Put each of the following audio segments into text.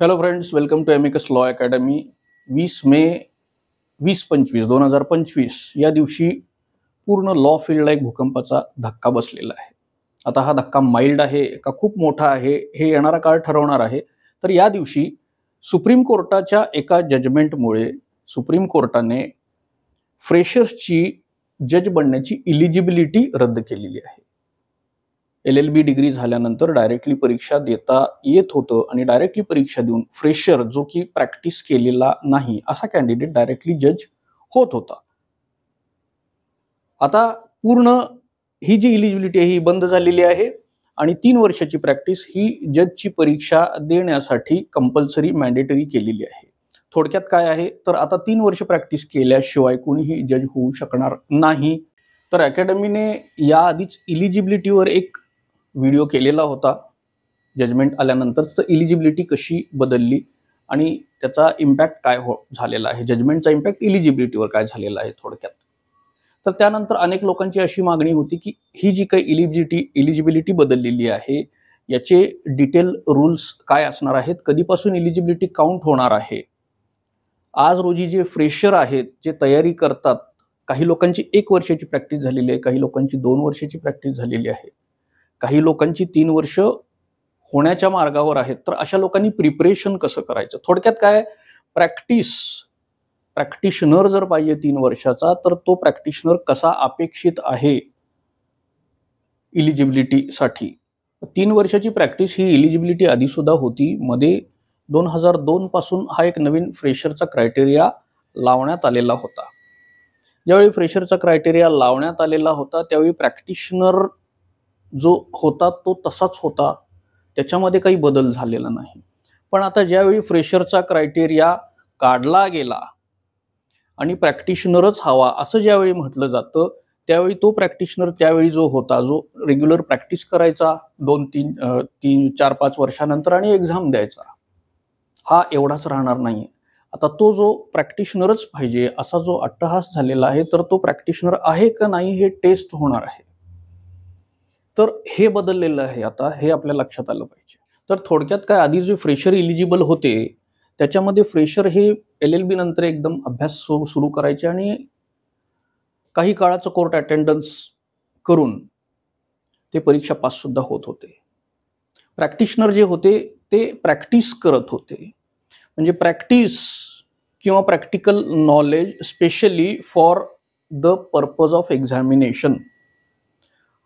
Hello friends, welcome to Amicus law academy. 20 मे 2025 या दिवशी पूर्ण लॉ फील्डला एक भूकंपाचा धक्का बसलेला आहे. आता हा धक्का माइल्ड आहे का खूप मोठा आहे हे येणारा काळ ठरवणार आहे. तर या दिवशी सुप्रीम कोर्टाच्या एका जजमेंटमुळे सुप्रीम कोर्टाने फ्रेशर्सची जज बनण्याची इलिजिबिलिटी रद्द केलेली आहे. LLB डिग्री झाल्यानंतर डायरेक्टली परीक्षा देता येत होतं आणि डायरेक्टली परीक्षा देऊन फ्रेशर जो की प्रॅक्टिस केलेला नाही असा कॅन्डिडेट डायरेक्टली जज होत होता. आता पूर्ण ही जी इलिजिबिलिटी आहे ही बंद झालेली आहे आणि 3 वर्षाची प्रॅक्टिस ही जजची परीक्षा देण्यासाठी कंपल्सरी मॅन्डेटरी केलेली आहे. थोडक्यात काय आहे तर आता 3 वर्ष प्रॅक्टिस केल्याशिवाय कोणीही जज होऊ शकणार नाही. तर अकॅडमीने याआधीच इलिजिबिलिटीवर एक व्हिडिओ केलेला होता. जजमेंट आल्यानंतर तर इलिजिबिलिटी कशी बदलली आणि त्याचा इम्पॅक्ट काय झालेला आहे, जजमेंटचा इम्पॅक्ट इलिजिबिलिटीवर काय झालेला आहे थोडक्यात. तर त्यानंतर अनेक लोकांची अशी मागणी होती की ही जी काही इलिजिबिलिटी बदललेली आहे याचे डिटेल रूल्स काय असणार आहेत, कधीपासून इलिजिबिलिटी काउंट होणार आहे. आज रोजी जे फ्रेशर आहेत जे तयारी करतात, काही लोकांची 1 वर्षाची प्रॅक्टिस झालेली आहे, काही लोकांची 2 वर्षाची प्रॅक्टिस झालेली आहे, काही लोकांची 3 वर्ष होण्याच्या मार्गावर आहेत. तर अशा लोकांनी प्रिपरेशन कसं करायचं, थोडक्यात काय प्रॅक्टिशनर जर पाहिजे 3 वर्षाचा तर तो प्रॅक्टिशनर कसा अपेक्षित आहे इलिजिबिलिटीसाठी. 3 वर्षाची प्रॅक्टिस ही इलिजिबिलिटी आधी सुद्धा होती. मध्ये 2002 पासून हा एक नवीन फ्रेशरचा क्रायटेरिया लावण्यात आलेला होता. ज्यावेळी फ्रेशरचा क्रायटेरिया लावण्यात आलेला होता त्यावेळी प्रॅक्टिशनर जो होता तो तसाच होता, त्याच्यामध्ये काही बदल झालेला नाही. पण आता ज्यावेळी फ्रेशरचा क्रायटेरिया काढला गेला आणि प्रॅक्टिशनरच हवा असं ज्यावेळी म्हटलं जातं त्यावेळी तो प्रॅक्टिशनर त्यावेळी जो होता, जो रेग्युलर प्रॅक्टिस करायचा 4-5 वर्षानंतर आणि एक्झाम द्यायचा, हा एवढाच राहणार नाहीये. आता तो जो प्रॅक्टिशनरच पाहिजे असा जो अट्टहास झालेला आहे तर तो प्रॅक्टिशनर आहे का नाही हे टेस्ट होणार आहे. तर हे बदललेलं आहे आता, हे आपल्या लक्षात आलं पाहिजे. तर थोडक्यात काय, आधी जे फ्रेशर इलिजिबल होते त्याच्यामध्ये फ्रेशर हे LLB नंतर एकदम अभ्यास सुरू करायचे आणि काही काळाचं कोर्ट अटेंडन्स करून ते परीक्षा पास सुद्धा होत होते. प्रॅक्टिशनर जे होते ते प्रॅक्टिस करत होते, म्हणजे प्रॅक्टिस किंवा practical knowledge specially for the purpose of examination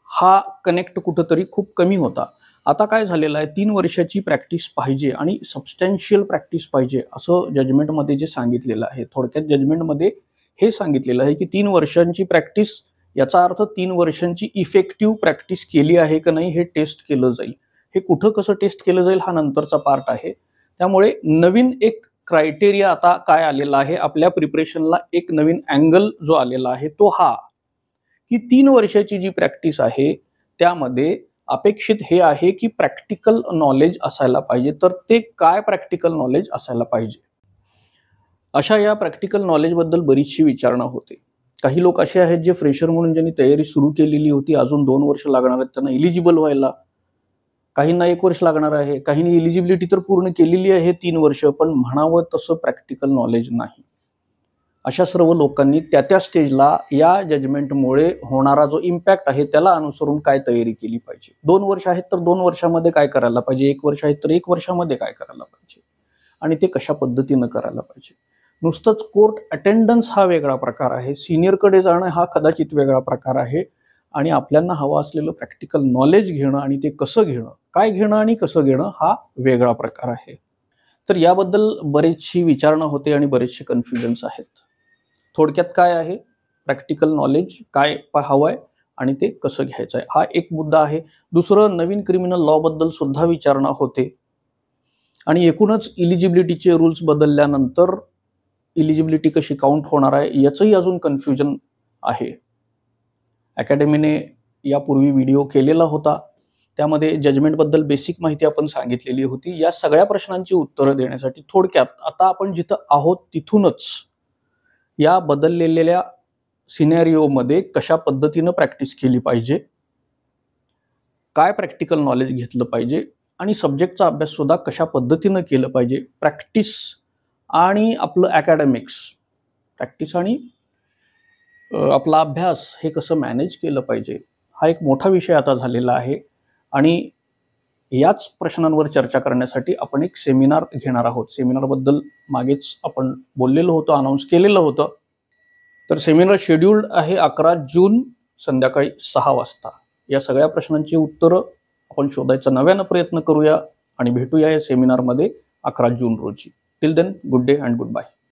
हा कनेक्ट कुठंतरी खूप कमी होता. आता काय झालेलं आहे, 3 वर्षाची प्रॅक्टिस पाहिजे आणि सबस्टॅन्शियल प्रॅक्टिस पाहिजे असं जजमेंटमध्ये जे सांगितलेलं आहे. थोडक्यात जजमेंटमध्ये हे सांगितलेलं आहे की 3 वर्षांची प्रॅक्टिस याचा अर्थ 3 वर्षांची इफेक्टिव्ह प्रॅक्टिस केली आहे का नाही हे टेस्ट केलं जाईल. हे कुठं कसं टेस्ट केलं जाईल हा नंतरचा पार्ट आहे. त्यामुळे नवीन एक क्रायटेरिया आता काय आलेला आहे आपल्या प्रिपरेशनला, एक नवीन अँगल जो आलेला आहे तो हा की 3 वर्षाची जी प्रॅक्टिस आहे त्यामध्ये अपेक्षित हे आहे की प्रॅक्टिकल नॉलेज असायला पाहिजे. तर ते काय प्रॅक्टिकल नॉलेज असायला पाहिजे, अशा या प्रॅक्टिकल नॉलेजबद्दल बरीचशी विचारणा होते. काही लोक असे आहेत जे फ्रेशर म्हणून ज्यांनी तयारी सुरू केलेली होती, अजून 2 वर्ष लागणार आहेत त्यांना इलिजिबल व्हायला, काहींना 1 वर्ष लागणार आहे, काहींनी इलिजिबिलिटी तर पूर्ण केलेली आहे 3 वर्ष पण म्हणावं तसं प्रॅक्टिकल नॉलेज नाही. अशा सर्व लोकांनी त्या स्टेजला या जजमेंटमुळे होणारा जो इम्पॅक्ट आहे त्याला अनुसरून काय तयारी केली पाहिजे. 2 वर्ष आहेत तर 2 वर्षामध्ये काय करायला पाहिजे, 1 वर्ष आहेत तर 1 वर्षामध्ये काय करायला पाहिजे आणि ते कशा पद्धतीनं करायला पाहिजे. नुसतंच कोर्ट अटेंडन्स हा वेगळा प्रकार आहे, सिनियरकडे जाणं हा कदाचित वेगळा प्रकार आहे आणि आपल्याला हवं असलेलं प्रॅक्टिकल नॉलेज घेणं आणि ते कसं घेणं, काय घेणं आणि कसं घेणं हा वेगळा प्रकार आहे. तर याबद्दल बरेचशी विचारणा होते आणि बरेचसे कन्फ्युजन्स आहेत. थोडक्यात काय आहे, प्रॅक्टिकल नॉलेज काय हवंय आणि ते कसं घ्यायचं आहे हा एक मुद्दा आहे. दुसरं, नवीन क्रिमिनल लॉ बद्दल सुद्धा विचारणा होते आणि एकूणच इलिजिबिलिटीचे रूल्स बदलल्यानंतर इलिजिबिलिटी कशी काउंट होणार आहे याचंही अजून कन्फ्युजन आहे. अकॅडमीने यापूर्वी व्हिडिओ केलेला होता, त्यामध्ये जजमेंटबद्दल बेसिक माहिती आपण सांगितलेली होती. या सगळ्या प्रश्नांची उत्तरं देण्यासाठी थोडक्यात आता आपण जिथं आहोत तिथूनच या बदललेल्या सिनेरिओमध्ये कशा पद्धतीनं प्रॅक्टिस केली पाहिजे, काय प्रॅक्टिकल नॉलेज घेतलं पाहिजे आणि सब्जेक्टचा अभ्यास सुद्धा कशा पद्धतीनं केलं पाहिजे, प्रॅक्टिस आणि आपलं अकॅडमिक्स, प्रॅक्टिस आणि आपला अभ्यास हे कसं मॅनेज केलं पाहिजे, हा एक मोठा विषय आता झालेला आहे. आणि याच प्रश्नांवर चर्चा करण्यासाठी आपण एक सेमिनार घेणार आहोत. सेमिनारबद्दल मागेच आपण बोललेलो होतो, अनाऊन्स केलेलं होतं. तर सेमिनार शेड्यूल्ड आहे 11 जून संध्याकाळी 6 वाजता. या सगळ्या प्रश्नांची उत्तरं आपण शोधायचा नव्यानं प्रयत्न करूया आणि भेटूया या सेमिनारमध्ये 11 जून रोजी. Till then, good day and good bye.